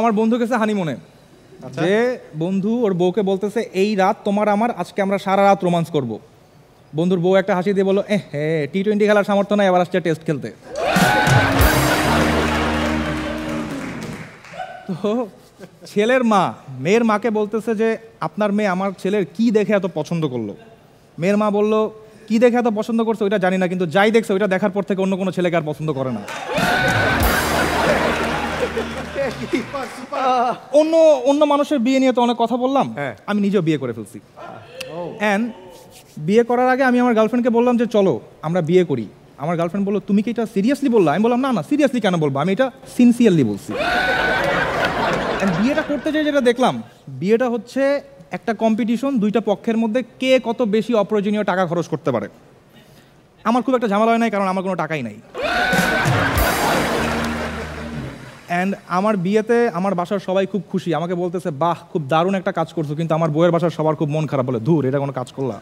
আমার বন্ধু গেছে হানিমুনে, যে বন্ধু ওর বউকে বলতেছে এই রাত তোমার আমার, আজকে আমরা সারা রাত রোমান্স করব। বন্ধুর বউ একটা হাসি দিয়ে বললো টি-20 খেলার সামর্থ্য নাই, আবার আসছে টেস্ট খেলতে। তো ছেলের মা মেয়ের মাকে বলতেছে যে আপনার মেয়ে আমার ছেলের কি দেখে এত পছন্দ করলো। মেয়ের মা বলল কি দেখে এত পছন্দ করছে ওইটা জানি না, কিন্তু যাই দেখছে ওইটা দেখার পর থেকে অন্য কোনো ছেলেকে আর পছন্দ করে না। অন্য অন্য মানুষের বিয়ে নিয়ে তো অনেক কথা বললাম, আমি নিজেও বিয়ে করে ফেলছি। অ্যান্ড বিয়ে করার আগে আমি আমার গার্লফ্রেন্ডকে বললাম যে চলো আমরা বিয়ে করি। আমার গার্লফ্রেন্ড বললো তুমি কি এটা সিরিয়াসলি বললা? আমি বললাম না না, সিরিয়াসলি কেন বলবো, আমি এটা সিনসিয়ারলি বলছি। বিয়েটা করতে চাই যেটা দেখলাম, বিয়েটা হচ্ছে একটা কম্পিটিশন, দুইটা পক্ষের মধ্যে কে কত বেশি অপ্রয়োজনীয় টাকা খরচ করতে পারে। আমার খুব একটা ঝামেলা হয় নাই, কারণ আমার কোনো টাকাই নাই। অ্যান্ড আমার বিয়েতে আমার বাসার সবাই খুব খুশি, আমাকে বলতেছে বাহ খুব দারুণ একটা কাজ করছো, কিন্তু আমার বউয়ের বাসার সবার খুব মন খারাপ, বলে ধুর এটা কোনো কাজ করলা।